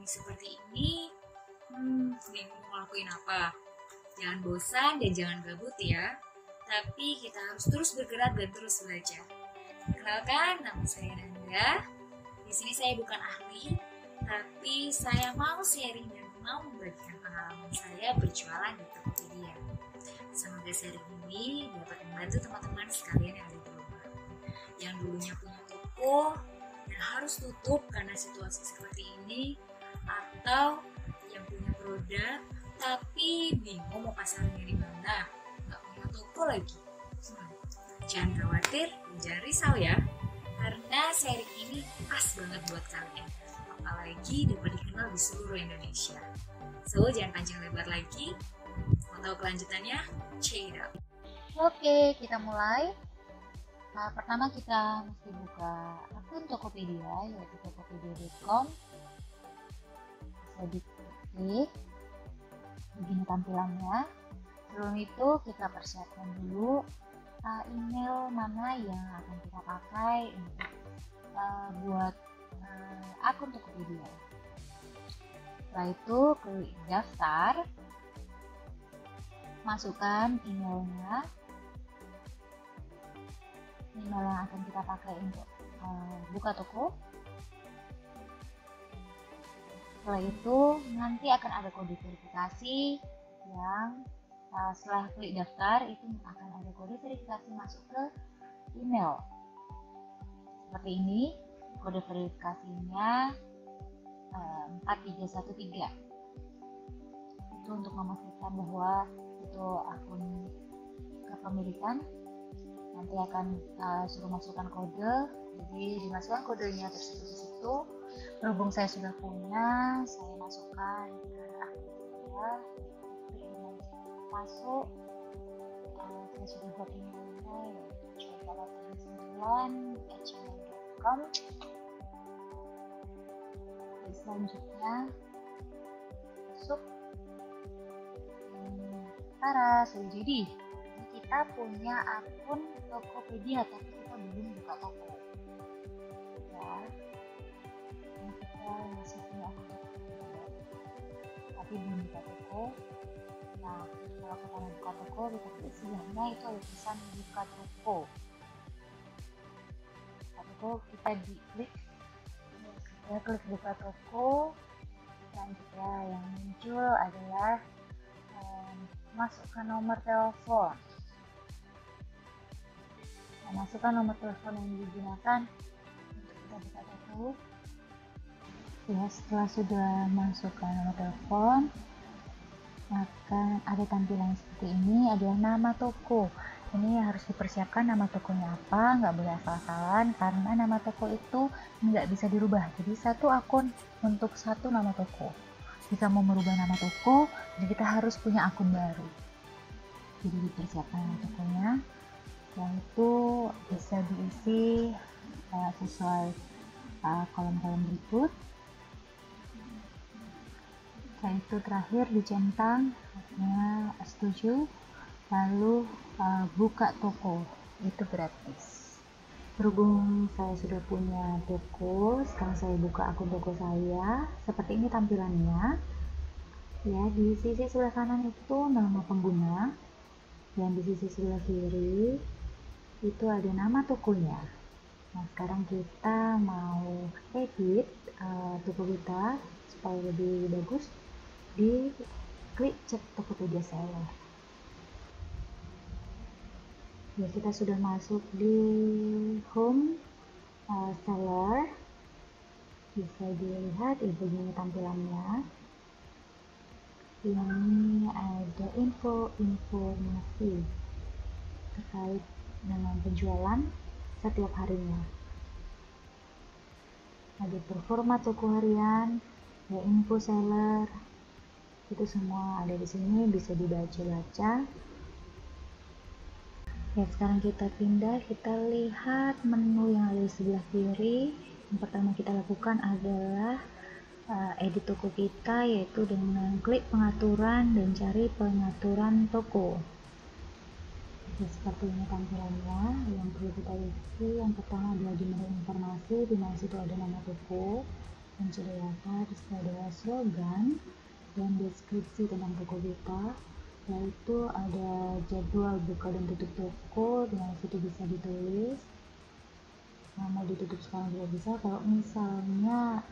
pandemi seperti ini, bingung mau lakuin apa? Jangan bosan dan jangan gabut ya. Tapi kita harus terus bergerak dan terus belajar. Kenalkan, nama saya Nanda. Di sini saya bukan ahli, tapi saya mau sharing dan mau membagikan pengalaman saya berjualan di Tokopedia. Semoga sharing ini dapat membantu teman-teman sekalian yang ada di rumah, yang dulunya punya toko dan harus tutup karena situasi seperti ini, atau yang punya produk tapi bingung mau pasarnya di mana, nggak punya toko lagi. Jangan khawatir, jangan risau ya, karena sharing ini pas banget buat kalian, apalagi dapat dikenal di seluruh Indonesia. So, jangan panjang lebar lagi. Mau tahu kelanjutannya? Check it out. Oke, kita mulai. Pertama kita mesti buka akun Tokopedia, yaitu tokopedia.com. Bisa diklik. Begini tampilannya. Sebelum itu kita persiapkan dulu email mana yang akan kita pakai untuk buat akun Tokopedia. Setelah itu klik daftar, masukkan emailnya, email yang akan kita pakai untuk buka toko. Setelah itu nanti akan ada kode verifikasi yang setelah klik daftar itu akan ada kode verifikasi masuk ke email. Seperti ini, kode verifikasinya 4313. Itu untuk memastikan bahwa itu akun kepemilikan. Nanti akan suruh masukkan kode, jadi dimasukkan kodenya tersebut di situ. Berhubung saya sudah punya, saya masukkan ke akun saya, masuk. Saya sudah buat emailnya, yaitu coba9@gmail.com. Selanjutnya masuk. Sudah jadi. Kita punya akun Tokopedia tapi kita belum buka toko ya. Ini kita masih punya akun Tokopedia tapi belum buka toko. Nah, kalau kita mau buka toko, kita klik sebelahnya itu ada tulisan buka toko. Toko kita diklik, kita klik buka toko. Selanjutnya yang muncul adalah masukkan nomor telepon. Masukkan nomor telepon yang digunakan untuk kita buka toko. Ya, setelah sudah masukkan nomor telepon, maka ada tampilan seperti ini, adalah nama toko. Ini harus dipersiapkan nama tokonya apa, nggak boleh asal-asalan karena nama toko itu nggak bisa dirubah. Jadi satu akun untuk satu nama toko. Jika mau merubah nama toko, jadi kita harus punya akun baru. Jadi dipersiapkan nama tokonya, yaitu bisa diisi sesuai kolom-kolom berikut. Setelah itu terakhir dicentang, setuju, lalu buka toko, itu gratis. Berhubung saya sudah punya toko, sekarang saya buka akun toko saya. Seperti ini tampilannya. Ya, di sisi sebelah kanan itu nama pengguna, dan di sisi sebelah kiri itu ada nama tokonya. Nah, sekarang kita mau edit toko kita supaya lebih bagus. Di klik cek Tokopedia seller. Ya, kita sudah masuk di home seller. Bisa dilihat begini tampilannya. Ini ada informasi terkait dengan penjualan setiap harinya. Ada performa toko harian, ya, info seller, itu semua ada di sini, bisa dibaca-baca. Ya, sekarang kita pindah, kita lihat menu yang ada di sebelah kiri. Yang pertama kita lakukan adalah edit toko kita, yaitu dengan klik pengaturan dan cari pengaturan toko. Ya, seperti ini tampilannya. Yang perlu kita isi yang pertama adalah jumlah informasi, di mana situ ada nama toko. dan sudah harus ada slogan dan deskripsi tentang toko kita, yaitu ada jadwal buka dan tutup toko, dengan situ bisa ditulis mau ditutup sekarang juga bisa. Kalau misalnya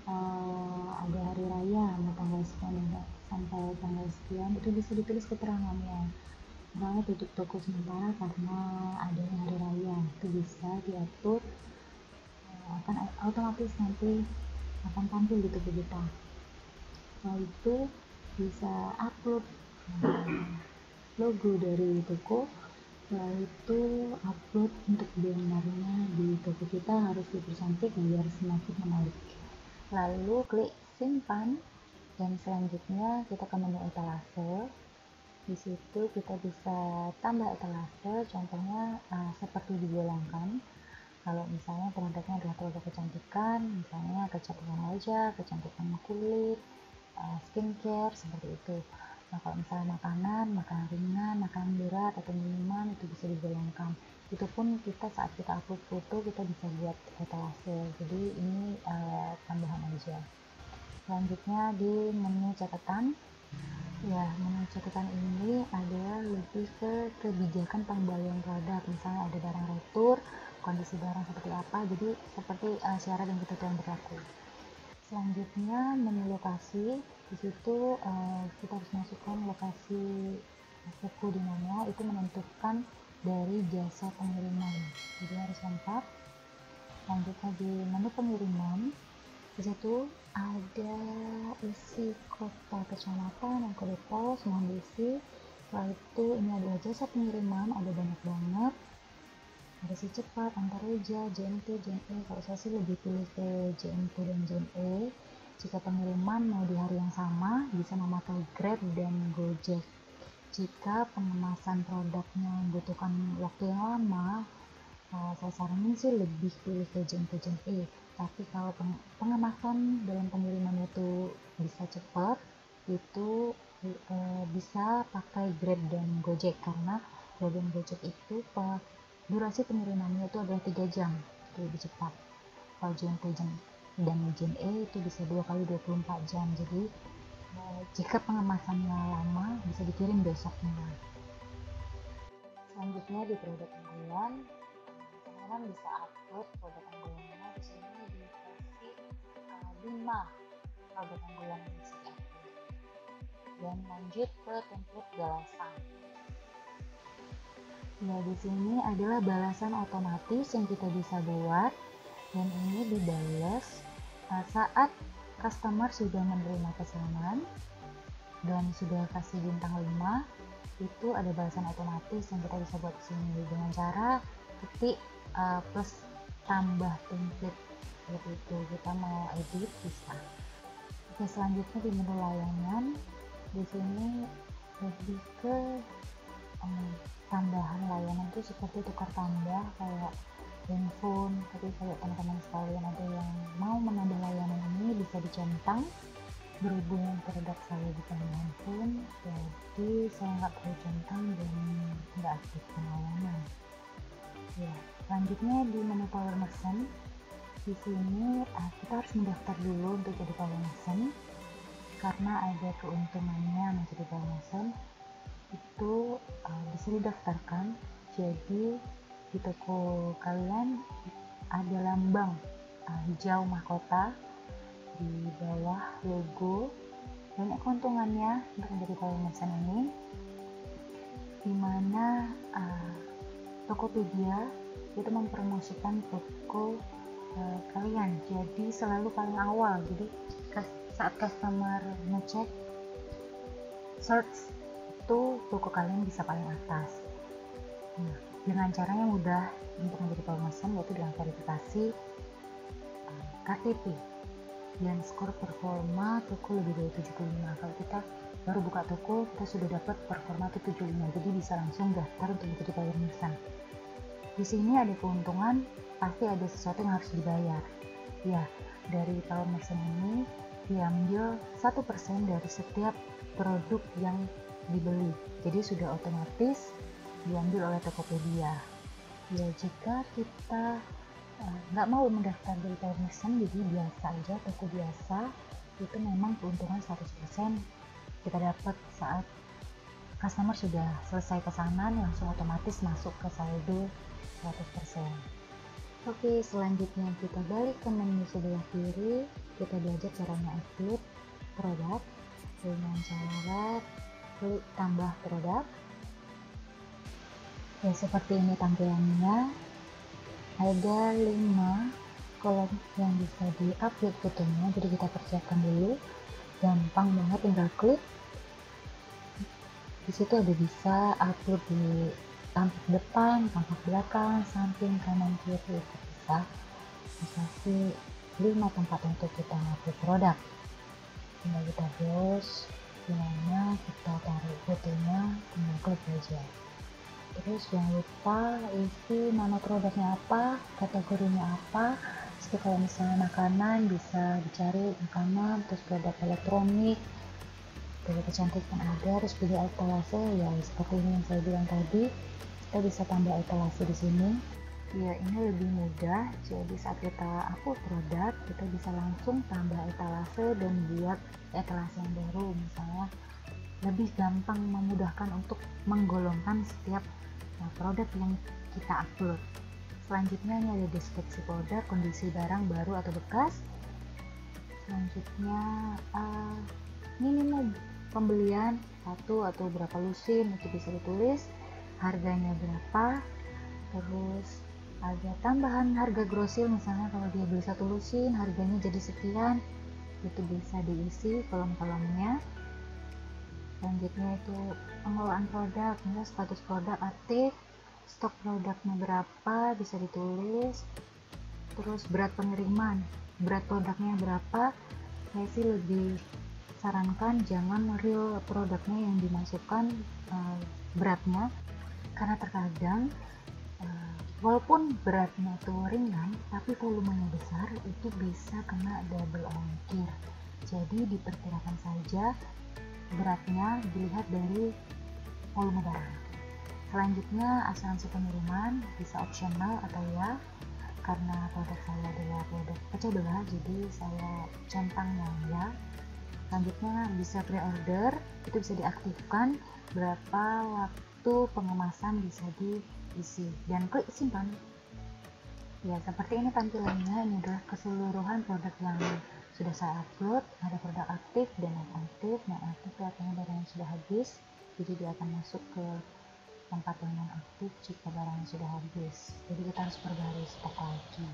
ada hari raya tanggal sekian sampai tanggal sekian, itu bisa ditulis keterangannya, misalnya tutup toko sementara karena adanya hari raya, itu bisa diatur, akan otomatis nanti akan tampil di toko kita. Setelah itu bisa upload logo dari toko. Setelah itu upload untuk bannernya di toko kita harus dipercantik biar semakin menarik. Lalu klik simpan dan selanjutnya kita ke menu etalase. Di situ kita bisa tambah etalase, contohnya seperti digolongkan. Kalau misalnya produknya adalah produk kecantikan, misalnya kecantikan wajah, kecantikan kulit, skincare, seperti itu. Nah, kalau misalnya makanan ringan, makanan berat atau minuman, itu bisa digolongkan. Itu pun kita saat kita upload foto kita bisa buat etalase. Jadi ini tambahan aja. Selanjutnya di menu catatan. Ya, menu catatan ini adalah lebih ke kebijakan pengembalian produk. Misalnya ada barang retur, kondisi barang seperti apa, jadi seperti syarat dan ketentuan berlaku. Selanjutnya menu lokasi. Di situ kita harus masukkan lokasi toko di mana, itu menentukan dari jasa pengiriman, jadi harus lengkap. Selanjutnya di menu pengiriman, di situ ada isi kota, kecamatan, dan kode pos, mohon diisi. Setelah itu ini adalah jasa pengiriman, ada banyak banget, ada si cepat, Antareja, JNT, JNE. Kalau saya sih lebih pilih ke JNT dan JNE. Jika pengiriman mau di hari yang sama, bisa memakai Grab dan Gojek. Jika pengemasan produknya membutuhkan waktu yang lama, saya saranin sih lebih pilih ke JNT, JNE. Tapi kalau pengemasan dalam pengiriman itu bisa cepat, itu bisa pakai Grab dan Gojek, karena Grab dan Gojek itu durasi pengirimannya itu adalah 3 jam, itu lebih cepat. Kalau JNT dan JNE itu bisa 2 kali 24 jam, jadi jika pengemasannya lama bisa dikirim besoknya. Selanjutnya di produk unggulan, teman-teman bisa upload produk unggulannya. Di sini dikasih 5 produk unggulan yang bisa diupload, dan lanjut ke template balasan. Ya, di sini adalah balasan otomatis yang kita bisa buat, dan ini dibalas saat customer sudah menerima pesanan dan sudah kasih bintang 5. Itu ada balasan otomatis yang kita bisa buat di sini dengan cara ketik plus tambah template, seperti itu. Kita mau edit bisa. Oke, selanjutnya di menu layanan, di sini lebih ke tambahan layanan itu seperti tukar tambah kayak handphone. Tapi kalau teman-teman sekalian ada yang mau menambah layanan ini, bisa dicentang berhubung produk saya bukan handphone, jadi saya nggak perlu centang dan nggak aktifkan layanan. Ya, selanjutnya di menu Power Merchant. Di sini kita harus mendaftar dulu untuk jadi Power Merchant, karena ada keuntungannya menjadi Power Merchant. Itu bisa didaftarkan, jadi di toko kalian ada lambang hijau mahkota di bawah logo. Banyak keuntungannya untuk menjadi Power Merchant ini, dimana Tokopedia itu mempromosikan toko kalian, jadi selalu paling awal. Jadi saat customer ngecek search, itu toko kalian bisa paling atas. Nah, dengan caranya mudah untuk menjadi Power Merchant, yaitu dengan verifikasi KTP dan skor performa toko lebih dari 75. Kalau kita baru buka toko, kita sudah dapat performa itu 75, jadi bisa langsung daftar untuk menjadi Power Merchant. Di sini ada keuntungan, pasti ada sesuatu yang harus dibayar. Ya, dari Power Merchant ini diambil 1% dari setiap produk yang dibeli, jadi sudah otomatis diambil oleh Tokopedia. Ya, jika kita nggak mau mendaftar di permission, jadi biasa aja, toko biasa, itu memang keuntungan 100% kita dapat saat customer sudah selesai pesanan, langsung otomatis masuk ke saldo 100%. Oke, selanjutnya kita balik ke menu sebelah kiri, kita belajar caranya upload produk dengan cara klik tambah produk. Ya, seperti ini tampilannya. Ada 5 kolom yang bisa di-upload fotonya, jadi kita persiapkan dulu. Gampang banget, tinggal klik. Di situ ada bisa upload di tampak depan, tampak belakang, samping, kanan, kiri, itu bisa dikasih 5 tempat untuk kita upload produk. Tinggal kita browse dimana kita taruh fotonya, tinggal klik aja. Terus jangan lupa isi nama produknya apa, kategorinya apa. Jadi kalau misalnya makanan bisa dicari makanan, terus produk elektronik, produk kecantikan ada, terus pilih etalase, ya seperti ini yang saya bilang tadi, kita bisa tambah etalase di sini. Ya, ini lebih mudah, jadi saat kita upload produk, kita bisa langsung tambah etalase dan buat etalase yang baru, misalnya lebih gampang, memudahkan untuk menggolongkan setiap produk yang kita upload. Selanjutnya ini ada deskripsi produk, kondisi barang baru atau bekas. Selanjutnya minimum pembelian 1 atau berapa lusin, itu bisa ditulis, harganya berapa. Terus ada tambahan harga grosir, misalnya kalau dia beli 1 lusin harganya jadi sekian, itu bisa diisi kolom-kolomnya. Selanjutnya itu pengelolaan produk, misalnya status produk aktif, stok produknya berapa bisa ditulis. Terus berat pengiriman, berat produknya berapa. Saya sih lebih sarankan jangan real produknya yang dimasukkan beratnya, karena terkadang walaupun beratnya itu ringan tapi volumenya besar, itu bisa kena double ongkir. Jadi diperkirakan saja beratnya, dilihat dari volume barang. Selanjutnya asuransi pengiriman bisa opsional atau ya, karena produk saya adalah produk pecah belah, jadi saya centang yang ya. Selanjutnya bisa pre-order, itu bisa diaktifkan, berapa waktu pengemasan bisa diisi, dan klik simpan. Ya, seperti ini tampilannya. Ini adalah keseluruhan produk yang sudah saya upload. Ada produk aktif dan non aktif. Non aktif itu artinya barangnya sudah habis, jadi dia akan masuk ke tempat yang non aktif jika barangnya sudah habis. Jadi kita harus perbarui stok lagi.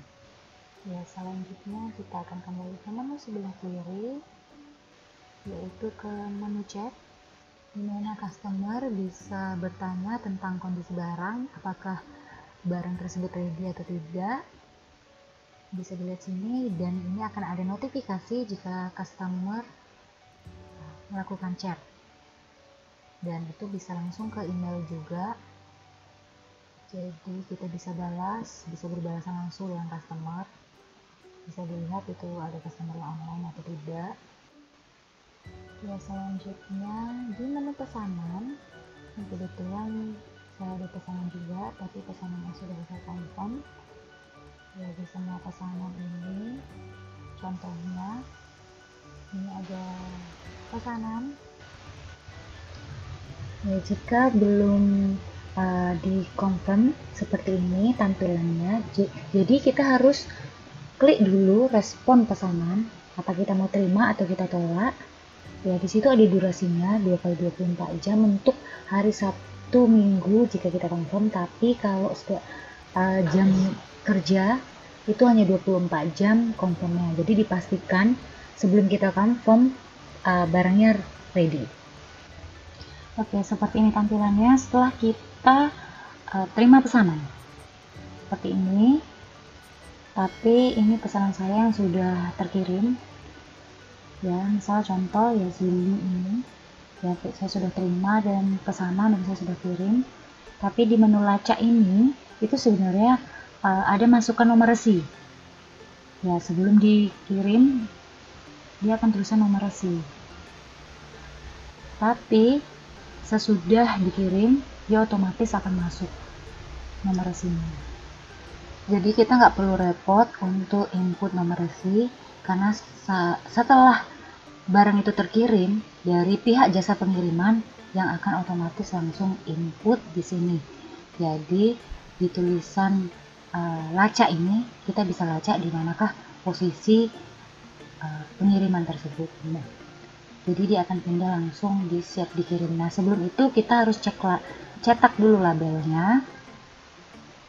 Ya, selanjutnya kita akan kembali ke menu sebelah kiri, yaitu ke menu chat, di mana customer bisa bertanya tentang kondisi barang, apakah barang tersebut ready atau tidak. Bisa dilihat sini, dan ini akan ada notifikasi jika customer melakukan chat, dan itu bisa langsung ke email juga, jadi kita bisa berbalasan langsung dengan customer. Bisa dilihat itu ada customer yang online atau tidak. Ya, selanjutnya di menu pesanan, kebetulan saya ada pesanan juga, tapi pesanannya sudah saya confirm. Ya, di semua pesanan ini, contohnya ini ada pesanan. Ya, jika belum di confirm seperti ini tampilannya, jadi kita harus klik dulu respon pesanan, apa kita mau terima atau kita tolak. Ya, di situ ada durasinya 2x24 jam untuk hari Sabtu Minggu jika kita confirm, tapi kalau setiap jam kerja itu hanya 24 jam confirmnya. Jadi dipastikan sebelum kita confirm barangnya ready. Oke, seperti ini tampilannya setelah kita terima pesanan. Seperti ini. Tapi ini pesanan saya yang sudah terkirim. Ya, misal contoh ya sebelum ini. Ya, saya sudah terima dan pesanan dan saya sudah kirim. Tapi di menu lacak ini itu sebenarnya ada masukkan nomor resi. Ya, sebelum dikirim dia akan tulisan nomor resi. Tapi sesudah dikirim dia otomatis akan masuk nomor resinya. Jadi kita nggak perlu repot untuk input nomor resi, karena setelah barang itu terkirim dari pihak jasa pengiriman yang akan otomatis langsung input di sini. Jadi di tulisan lacak ini kita bisa lacak di manakah posisi pengiriman tersebut. Nah, jadi dia akan pindah langsung di siap dikirim. Nah, sebelum itu kita harus cetak dulu labelnya,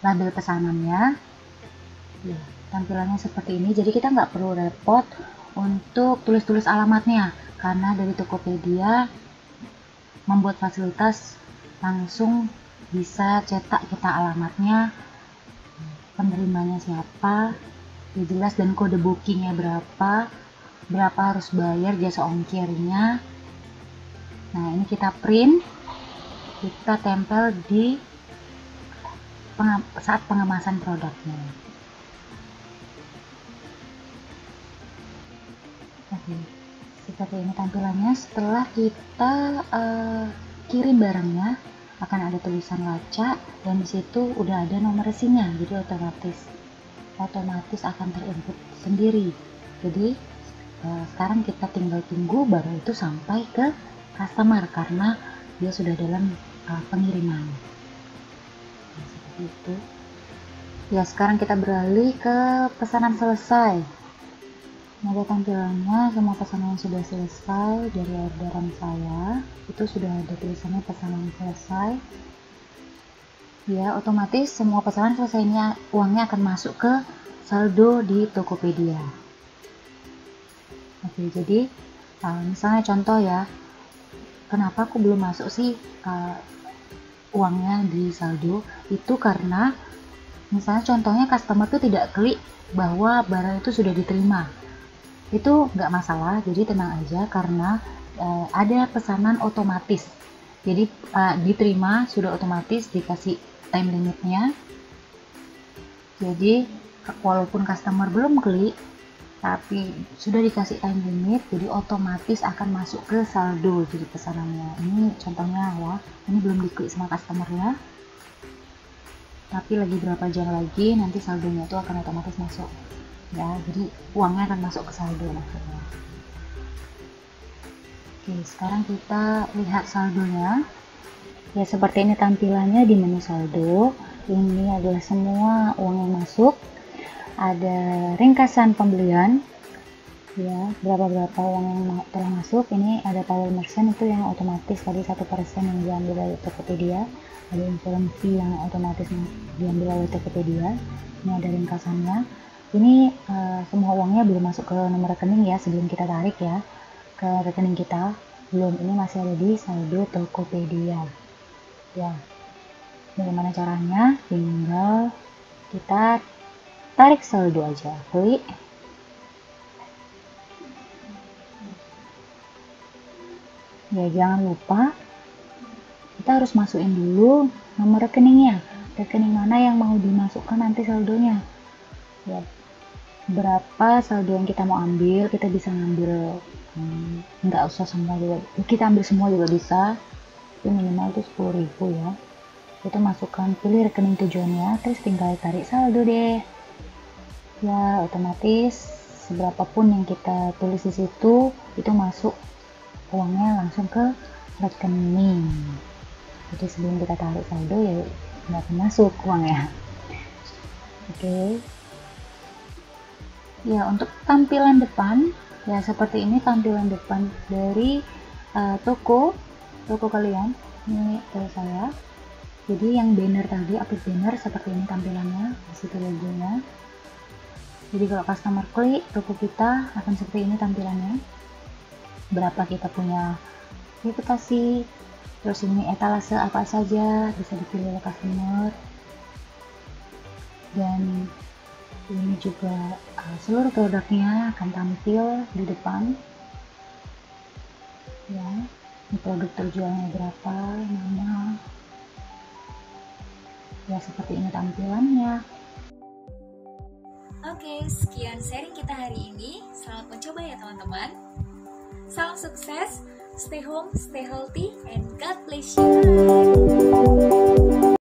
label pesanannya. Ya, tampilannya seperti ini. Jadi kita nggak perlu repot untuk tulis-tulis alamatnya, karena dari Tokopedia membuat fasilitas langsung bisa cetak kita alamatnya, penerimanya siapa, ya jelas, dan kode bookingnya berapa harus bayar jasa ongkirnya. Nah, ini kita print, kita tempel di saat pengemasan produknya. Oke, seperti ini tampilannya. Setelah kita kirim barangnya, akan ada tulisan lacak dan disitu udah ada nomor resinya, jadi otomatis akan terinput sendiri. Jadi sekarang kita tinggal tunggu barang itu sampai ke customer karena dia sudah dalam pengiriman. Nah, seperti itu. Ya, sekarang kita beralih ke pesanan selesai. Nah, tampilannya semua pesanan sudah selesai dari orderan saya. Itu sudah ada tulisannya pesanan selesai. Ya, otomatis semua pesanan selesainya uangnya akan masuk ke saldo di Tokopedia. Oke, jadi misalnya contoh ya, kenapa aku belum masuk sih uangnya di saldo? Itu karena misalnya contohnya customer tuh tidak klik bahwa barang itu sudah diterima. Itu nggak masalah, jadi tenang aja karena ada pesanan otomatis. Jadi diterima sudah otomatis dikasih time limitnya. Jadi walaupun customer belum klik tapi sudah dikasih time limit, jadi otomatis akan masuk ke saldo jadi pesanannya. Ini contohnya ya, ini belum diklik sama customer ya, tapi lagi berapa jam lagi nanti saldonya itu akan otomatis masuk ya, jadi uangnya akan masuk ke saldo maksudnya. Oke, sekarang kita lihat saldonya ya. Seperti ini tampilannya di menu saldo. Ini adalah semua uang yang masuk, ada ringkasan pembelian ya, berapa uang yang telah masuk. Ini ada power merchant, itu yang otomatis tadi 1% yang diambil dari Tokopedia, ada insurance fee yang otomatis diambil oleh Tokopedia. Ini ada ringkasannya. Ini semua uangnya belum masuk ke nomor rekening ya, sebelum kita tarik ya ke rekening kita, belum. Ini masih ada di saldo Tokopedia ya. Bagaimana caranya? Tinggal kita tarik saldo aja, klik. Ya, jangan lupa kita harus masukin dulu nomor rekeningnya, rekening mana yang mau dimasukkan nanti saldonya ya. Berapa saldo yang kita mau ambil, kita bisa ngambil nggak usah semua juga, kita ambil semua juga bisa, itu minimal itu 10.000 ya. Itu masukkan, pilih rekening tujuannya, terus tinggal tarik saldo deh ya. Otomatis seberapapun yang kita tulis di situ itu masuk uangnya langsung ke rekening. Jadi sebelum kita tarik saldo ya nggak akan masuk uangnya. Oke. Ya, untuk tampilan depan ya seperti ini tampilan depan dari toko kalian. Ini saya. Jadi yang banner tadi, upload banner seperti ini tampilannya, di situ logonya. Jadi kalau customer klik toko kita akan seperti ini tampilannya. Berapa kita punya reputasi, terus ini etalase apa saja bisa dipilih oleh customer. Dan ini juga seluruh produknya akan tampil di depan ya. Ini produk terjualnya berapa, nama ya, seperti ini tampilannya. Oke, sekian sharing kita hari ini. Selamat mencoba ya teman-teman. Salam sukses, stay home, stay healthy, and God bless you.